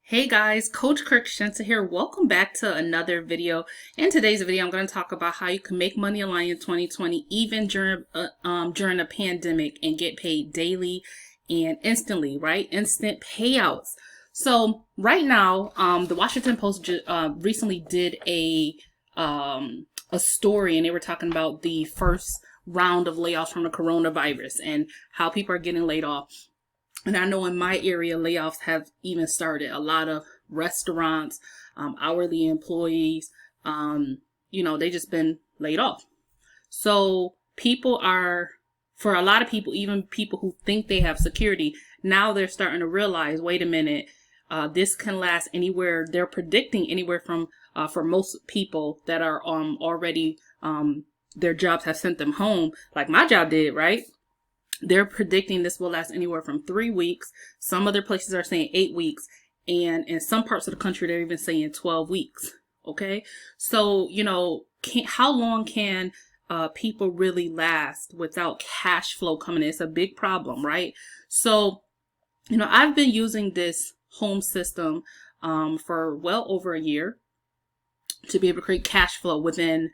Hey guys, Coach KIRKSHINTA here. Welcome back to another video. In today's video, I'm going to talk about how you can make money online in 2020, even during a pandemic, and get paid daily and instantly, right? Instant payouts. So right now, the Washington Post recently did a story, and they were talking about the first round of layoffs from the coronavirus and how people are getting laid off. And I know in my area, layoffs have even started. A lot of restaurants, hourly employees, they just been laid off. So for a lot of people, even people who think they have security, now they're starting to realize, wait a minute, this can last anywhere. They're predicting anywhere from, for most people that are already, their jobs have sent them home, like my job did, right? They're predicting this will last anywhere from 3 weeks. Some other places are saying 8 weeks. And in some parts of the country, they're even saying 12 weeks. Okay. So, how long can people really last without cash flow coming in? It's a big problem, right? So, I've been using this home system for well over a year to be able to create cash flow within,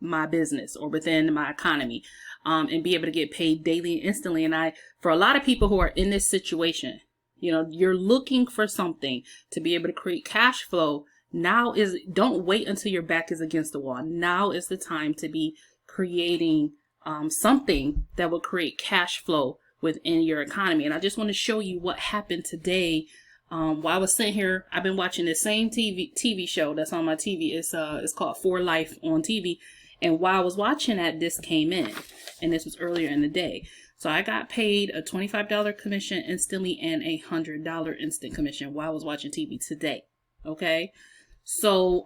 my business or within my economy, and be able to get paid daily and instantly. And for a lot of people who are in this situation, you're looking for something to be able to create cash flow. Don't wait until your back is against the wall. Now is the time to be creating something that will create cash flow within your economy. And I just want to show you what happened today. While I was sitting here, I've been watching the same TV show that's on my TV. It's called For Life on TV. And while I was watching that, this came in, and this was earlier in the day. So I got paid a $25 commission instantly and a $100 instant commission while I was watching TV today. Okay. So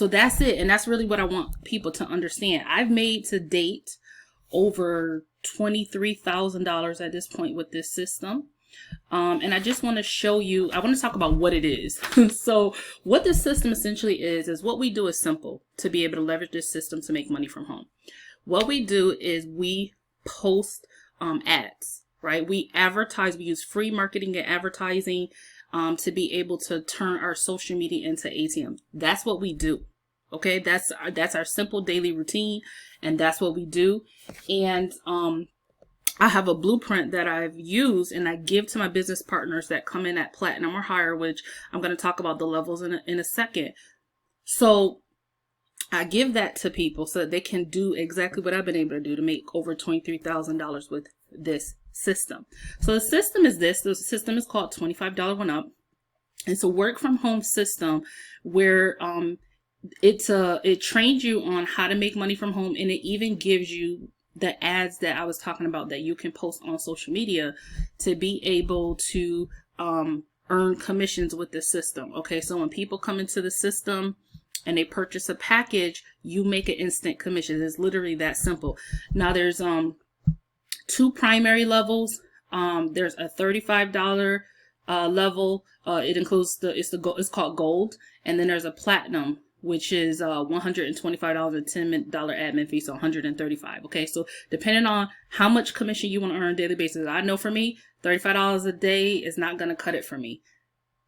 that's it. And that's really what I want people to understand. I've made to date over $23,000 at this point with this system. And I just want to show you, I want to talk about what it is. So what this system essentially is what we do is simple to be able to leverage this system to make money from home. What we do is we post ads, right? We advertise, we use free marketing and advertising to be able to turn our social media into ATMs. That's what we do. Okay, that's our simple daily routine, and that's what we do. And I have a blueprint that I've used and I give to my business partners that come in at platinum or higher, which I'm going to talk about the levels in a second. So I give that to people so that they can do exactly what I've been able to do to make over $23,000 with this system. So the system is this. The system is called $25 One Up. It's a work from home system where it trains you on how to make money from home, and it even gives you the ads that I was talking about that you can post on social media to be able to earn commissions with the system. Okay, so when people come into the system and they purchase a package, you make an instant commission. It's literally that simple. Now there's two primary levels. There's a $35 level. It includes it's called gold, and then there's a platinum, which is $125 and $10 admin fee, so $135. Okay, so depending on how much commission you want to earn on a daily basis, I know for me, $35 a day is not going to cut it for me.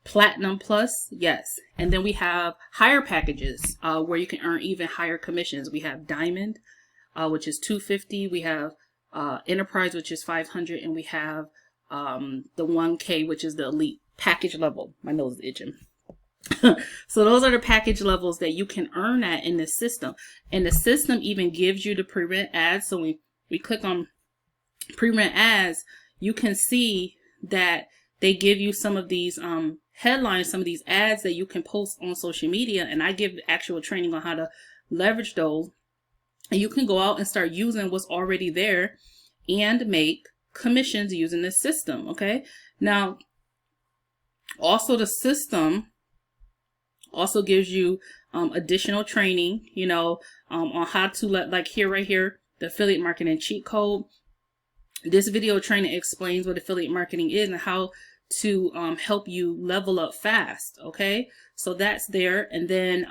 Platinum plus, yes. And then we have higher packages where you can earn even higher commissions. We have Diamond, which is $250. We have Enterprise, which is $500, and we have the 1K, which is the elite package level. My nose is itching. So those are the package levels that you can earn at in the system. And the system even gives you the pre-rent ads. So we click on pre-rent ads, you can see that they give you some of these headlines, some of these ads that you can post on social media. And I give actual training on how to leverage those. And you can go out and start using what's already there and make commissions using this system. Okay. Now, also the system also gives you additional training, on how to right here, the affiliate marketing cheat code. This video training explains what affiliate marketing is and how to help you level up fast. Okay, so that's there. And then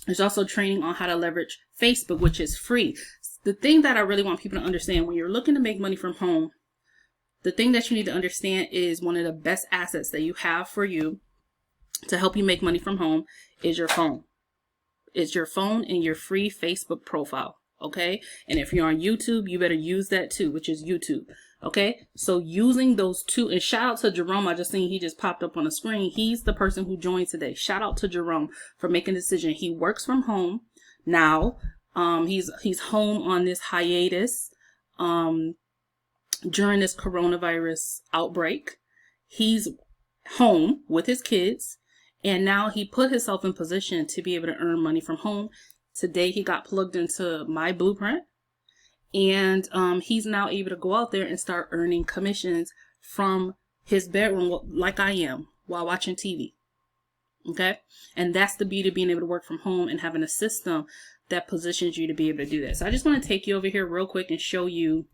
there's also training on how to leverage Facebook, which is free. The thing that I really want people to understand, when you're looking to make money from home, the thing that you need to understand is one of the best assets that you have for you to help you make money from home is your phone. It's your phone and your free Facebook profile. Okay. And if you're on YouTube, you better use that too, which is YouTube. Okay. So using those two, and shout out to Jerome. I just seen he just popped up on the screen. He's the person who joined today. Shout out to Jerome for making a decision. He works from home now. He's home on this hiatus, during this coronavirus outbreak. He's home with his kids, and now he put himself in position to be able to earn money from home. Today he got plugged into my blueprint, and he's now able to go out there and start earning commissions from his bedroom like I am while watching TV. Okay. And that's the beauty of being able to work from home and having a system that positions you to be able to do that. So I just want to take you over here real quick and show you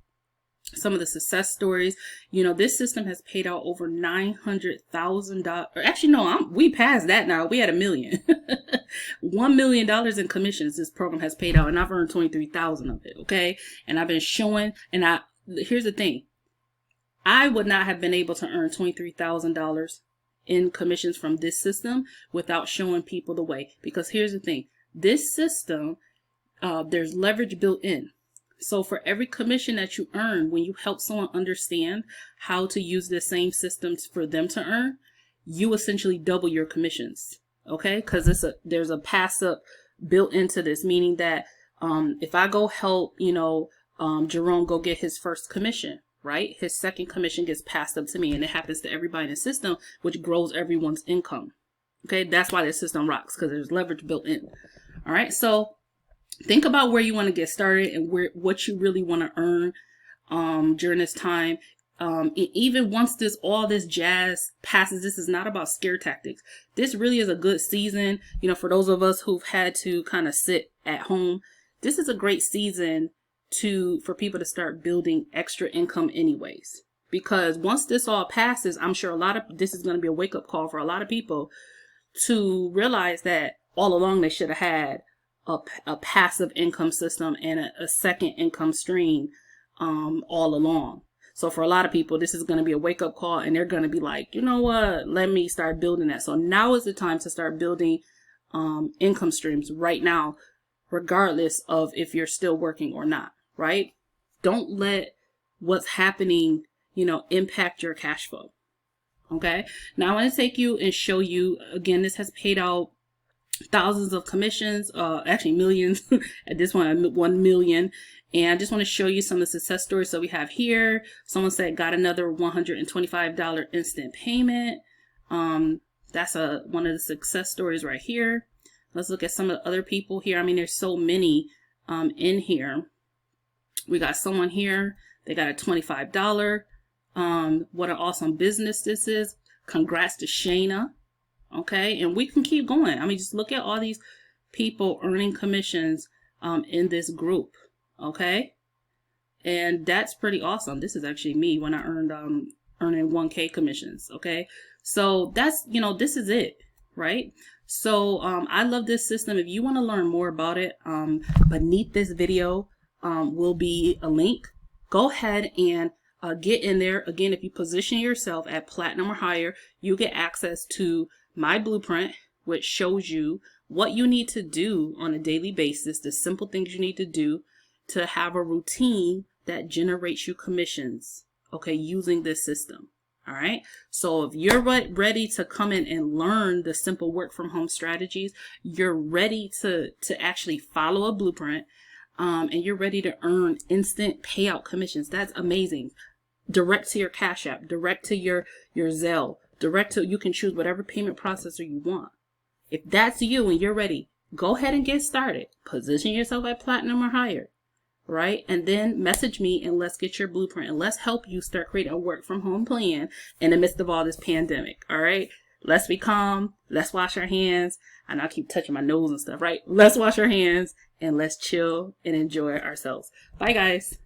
some of the success stories. You know, this system has paid out over $900,000. Actually, no, we passed that now. We had $1 million. $1 million in commissions this program has paid out, and I've earned 23,000 of it. Okay. And I've been showing, and here's the thing. I would not have been able to earn $23,000 in commissions from this system without showing people the way. Because here's the thing. This system, there's leverage built in. So for every commission that you earn, when you help someone understand how to use the same systems for them to earn, you essentially double your commissions. Okay. Because there's a pass up built into this, meaning that if I go help, Jerome go get his first commission, right? His second commission gets passed up to me, and it happens to everybody in the system, which grows everyone's income. Okay. That's why this system rocks, because there's leverage built in. All right. So think about where you want to get started and what you really want to earn during this time. Even once all this jazz passes, this is not about scare tactics. This really is a good season. For those of us who've had to kind of sit at home, this is a great season for people to start building extra income anyways. Because once this all passes, I'm sure this is going to be a wake up call for a lot of people to realize that all along they should have had a passive income system and a second income stream all along. So for a lot of people, this is going to be a wake up call, and they're going to be like, you know what, let me start building that. So now is the time to start building income streams right now, regardless of if you're still working or not, right? Don't let what's happening, impact your cash flow. Okay. Now I want to take you and show you again, this has paid out thousands of commissions, actually millions at this one, 1 million. And I just want to show you some of the success stories. So we have here, someone said got another $125 instant payment. That's one of the success stories right here. Let's look at some of the other people here. I mean, there's so many in here. We got someone here, they got a $25. What an awesome business this is. Congrats to Shayna. Okay, and we can keep going. I mean, just look at all these people earning commissions in this group. Okay, and that's pretty awesome. This is actually me when I earned earning 1K commissions. Okay, so that's, this is it, right? So I love this system. If you want to learn more about it, beneath this video will be a link. Go ahead and get in there. Again, if you position yourself at platinum or higher, you get access to my blueprint, which shows you what you need to do on a daily basis, the simple things you need to do to have a routine that generates you commissions, okay, using this system. All right. So if you're ready to come in and learn the simple work from home strategies, you're ready to actually follow a blueprint, and you're ready to earn instant payout commissions. That's amazing. Direct to your Cash App, direct to your Zelle, you can choose whatever payment processor you want. If that's you and you're ready, go ahead and get started. Position yourself at platinum or higher, right? And then message me and let's get your blueprint and let's help you start creating a work from home plan in the midst of all this pandemic. All right. Let's be calm. Let's wash our hands. I know I keep touching my nose and stuff, right? Let's wash our hands and let's chill and enjoy ourselves. Bye, guys.